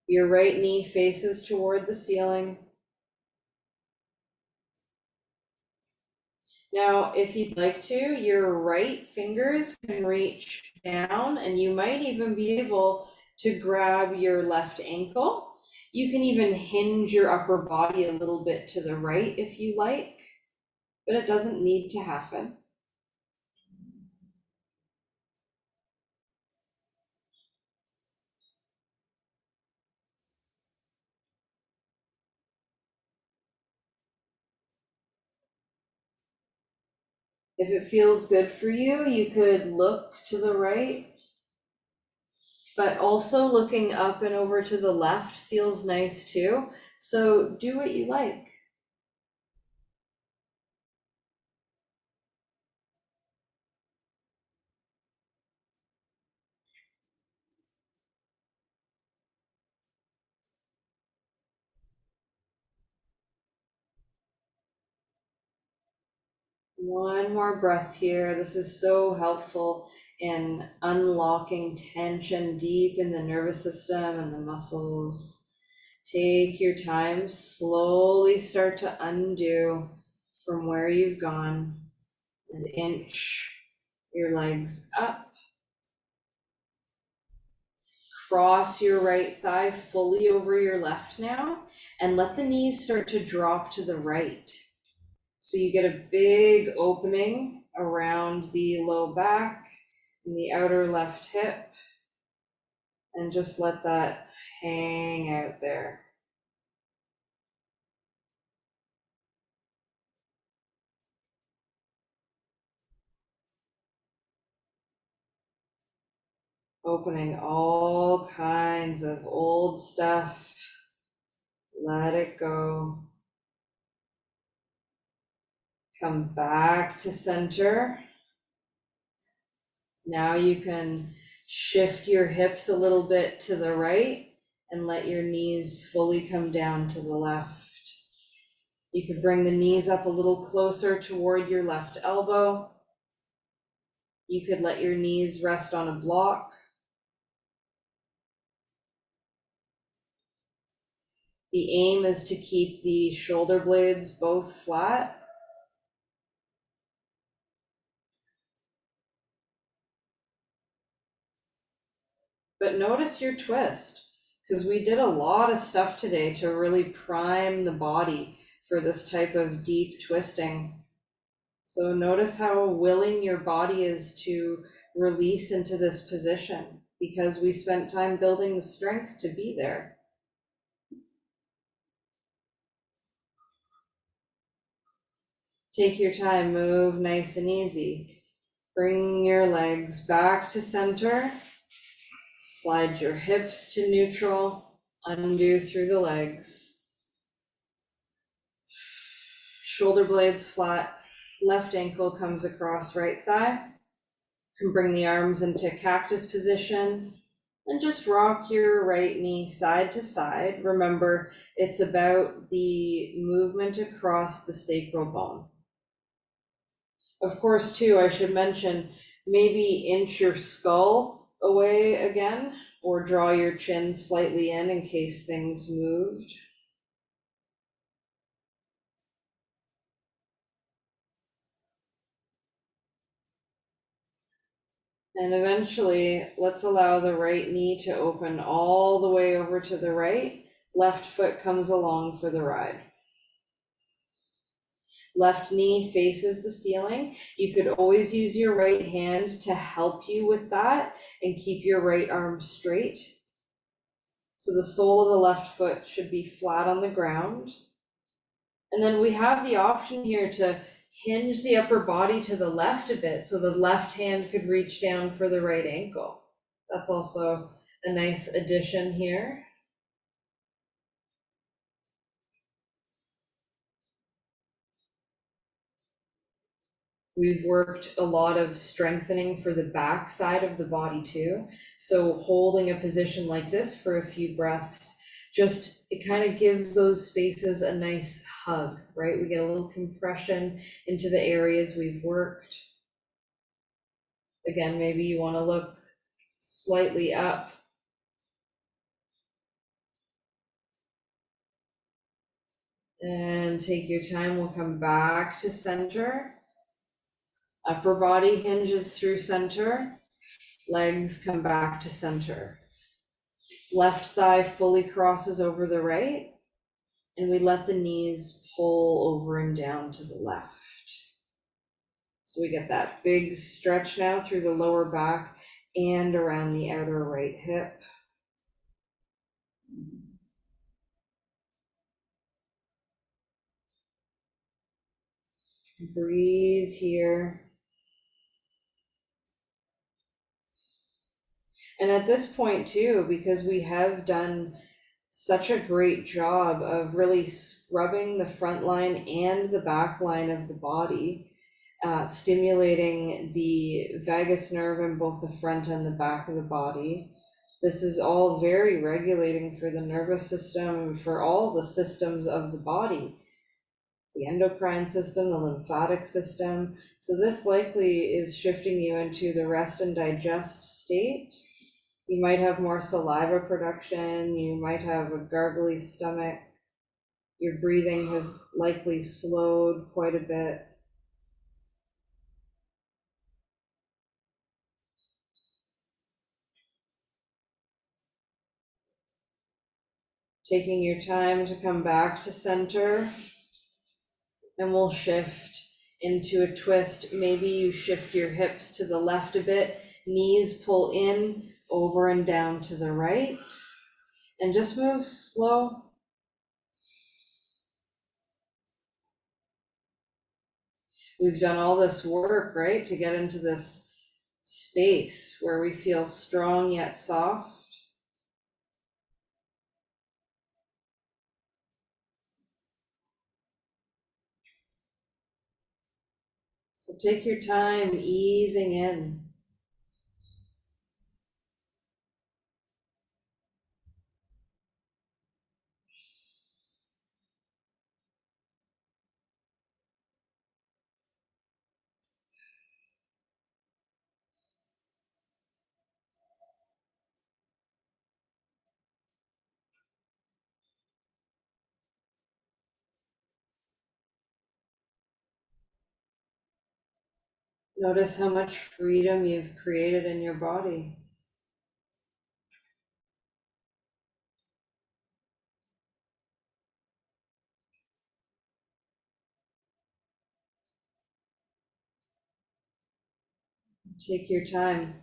Your right knee faces toward the ceiling. Now, if you'd like to, your right fingers can reach down and you might even be able to grab your left ankle. You can even hinge your upper body a little bit to the right if you like, but it doesn't need to happen. If it feels good for you, you could look to the right, but also looking up and over to the left feels nice too. So do what you like. One more breath here. This is so helpful in unlocking tension deep in the nervous system and the muscles. Take your time, slowly start to undo from where you've gone and inch your legs up. cross your right thigh fully over your left now, and let the knees start to drop to the right. So you get a big opening around the low back and the outer left hip, and just let that hang out there. Opening all kinds of old stuff. Let it go. Come back to center. Now you can shift your hips a little bit to the right and let your knees fully come down to the left. You could bring the knees up a little closer toward your left elbow. You could let your knees rest on a block. The aim is to keep the shoulder blades both flat. But notice your twist, because we did a lot of stuff today to really prime the body for this type of deep twisting. So notice how willing your body is to release into this position, because we spent time building the strength to be there. Take your time, move nice and easy. Bring your legs back to center. Slide your hips to neutral, undo through the legs. Shoulder blades flat, left ankle comes across right thigh. You can bring the arms into cactus position and just rock your right knee side to side. Remember, it's about the movement across the sacral bone. Of course, too, I should mention, maybe inch your skull away again, or draw your chin slightly in case things moved. And eventually, let's allow the right knee to open all the way over to the right. Left foot comes along for the ride. Left knee faces the ceiling. You could always use your right hand to help you with that and keep your right arm straight. So the sole of the left foot should be flat on the ground. And then we have the option here to hinge the upper body to the left a bit, so the left hand could reach down for the right ankle. That's also a nice addition here. We've worked a lot of strengthening for the back side of the body too. So holding a position like this for a few breaths, just it kind of gives those spaces a nice hug, right? We get a little compression into the areas we've worked. Again, maybe you want to look slightly up. And take your time, we'll come back to center. Upper body hinges through center. Legs come back to center. Left thigh fully crosses over the right. And we let the knees pull over and down to the left. So we get that big stretch now through the lower back and around the outer right hip. Breathe here. And at this point too, because we have done such a great job of really scrubbing the front line and the back line of the body, stimulating the vagus nerve in both the front and the back of the body. This is all very regulating for the nervous system, for all the systems of the body, the endocrine system, the lymphatic system. So this likely is shifting you into the rest and digest state. You might have more saliva production, you might have a gargly stomach, your breathing has likely slowed quite a bit. Taking your time to come back to center, and we'll shift into a twist. Maybe you shift your hips to the left a bit, knees pull in, over and down to the right, and just move slow. We've done all this work, right, to get into this space where we feel strong yet soft. So take your time easing in. Notice how much freedom you've created in your body. Take your time.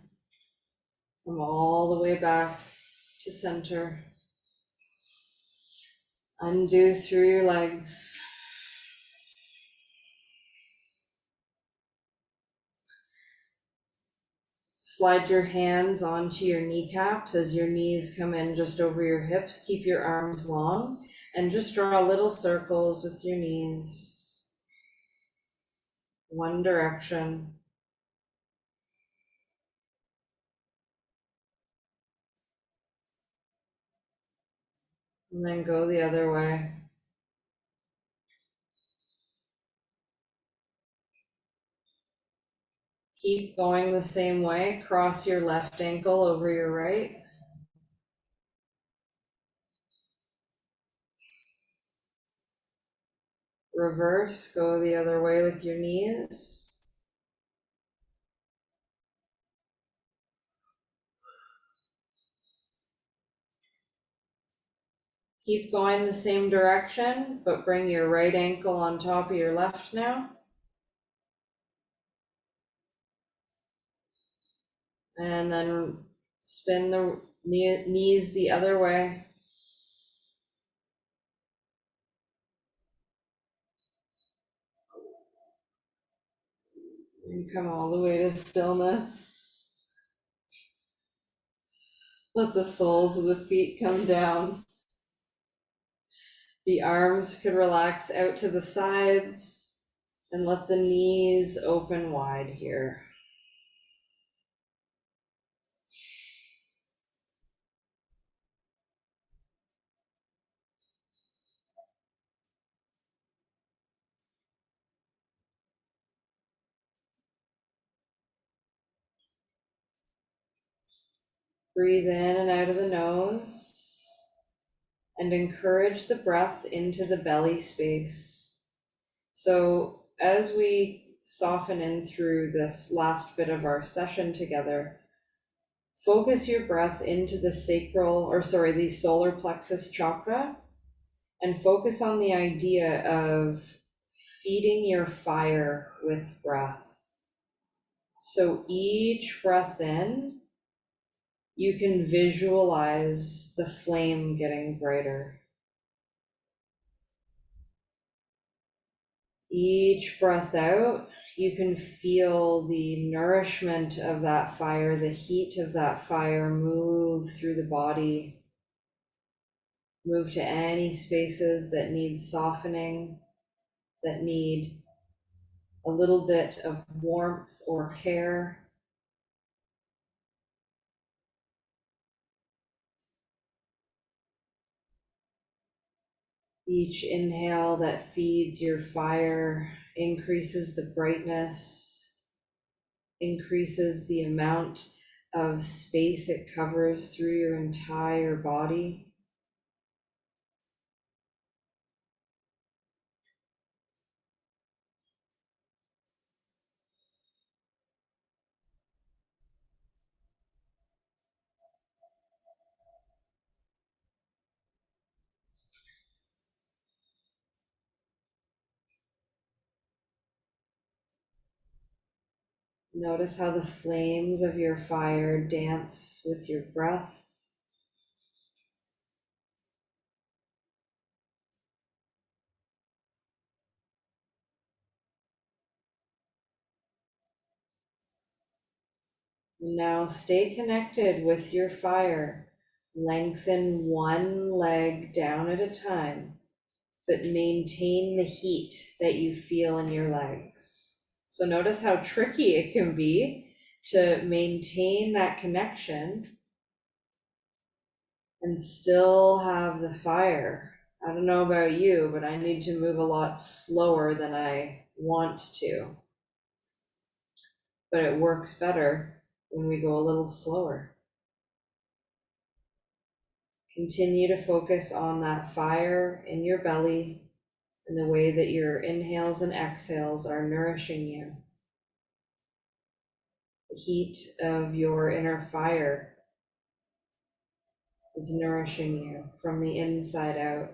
Come all the way back to center. Undo through your legs. Slide your hands onto your kneecaps as your knees come in just over your hips. Keep your arms long and just draw little circles with your knees. One direction. And then go the other way. Keep going the same way. Cross your left ankle over your right. Reverse, go the other way with your knees. Keep going the same direction, but bring your right ankle on top of your left now. And then spin the knees the other way. And come all the way to stillness. Let the soles of the feet come down. The arms could relax out to the sides, and let the knees open wide here. Breathe in and out of the nose, and encourage the breath into the belly space. So as we soften in through this last bit of our session together, focus your breath into the the solar plexus chakra, and focus on the idea of feeding your fire with breath. So each breath in, you can visualize the flame getting brighter. Each breath out, you can feel the nourishment of that fire, the heat of that fire move through the body, move to any spaces that need softening, that need a little bit of warmth or care. Each inhale that feeds your fire increases the brightness, increases the amount of space it covers through your entire body. Notice how the flames of your fire dance with your breath. And now stay connected with your fire. Lengthen one leg down at a time, but maintain the heat that you feel in your legs. So notice how tricky it can be to maintain that connection and still have the fire. I don't know about you, but I need to move a lot slower than I want to. But it works better when we go a little slower. Continue to focus on that fire in your belly and the way that your inhales and exhales are nourishing you. The heat of your inner fire is nourishing you from the inside out.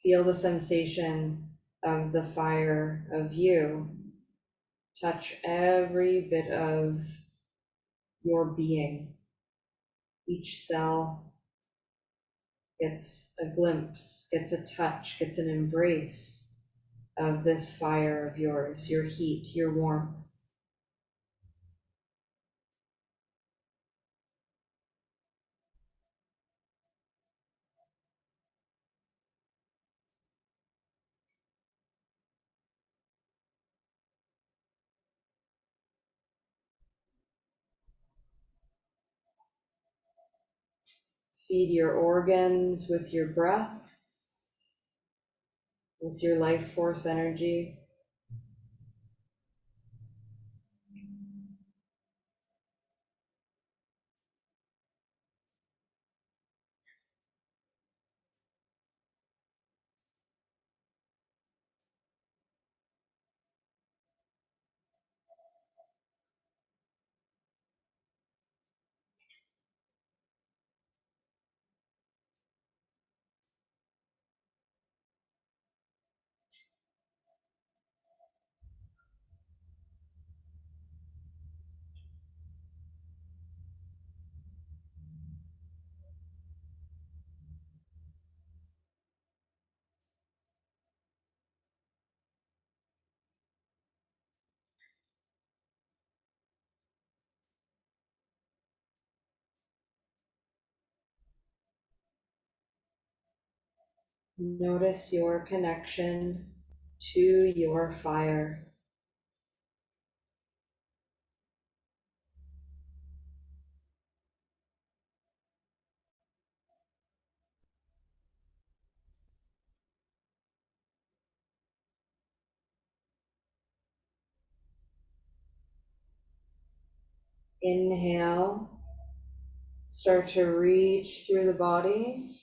Feel the sensation of the fire of you touch every bit of your being. Each cell gets a glimpse, gets a touch, gets an embrace of this fire of yours, your heat, your warmth. Feed your organs with your breath, with your life force energy. Notice your connection to your fire. Inhale, start to reach through the body,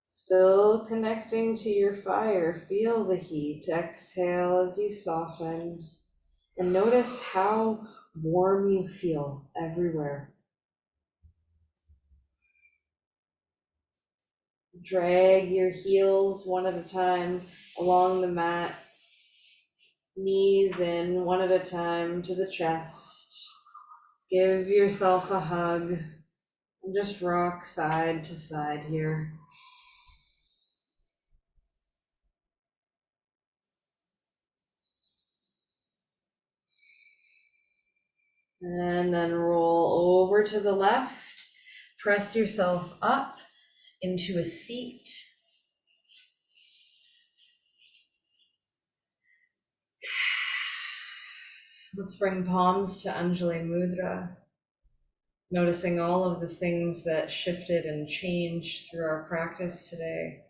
still connecting to your fire. Feel the heat. Exhale as you soften, and notice how warm you feel everywhere. Drag your heels one at a time along the mat, knees in one at a time to the chest. Give yourself a hug and just rock side to side here. And then roll over to the left. Press yourself up into a seat. Let's bring palms to Anjali Mudra. Noticing all of the things that shifted and changed through our practice today.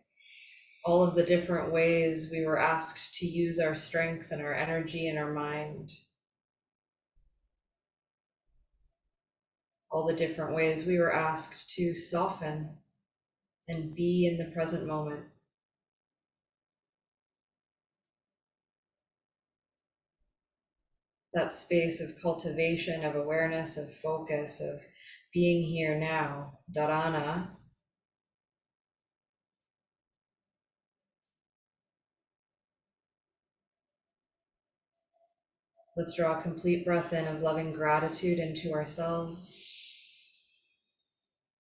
All of the different ways we were asked to use our strength and our energy and our mind. All the different ways we were asked to soften and be in the present moment. That space of cultivation, of awareness, of focus, of being here now, dharana, Let's draw a complete breath in of loving gratitude into ourselves,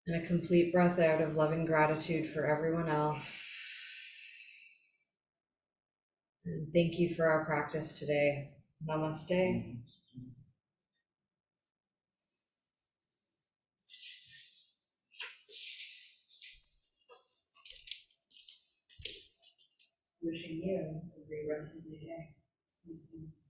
and a complete breath out of loving gratitude for everyone else. And thank you for our practice today. Namaste. Wishing you a great rest of the day. See you soon.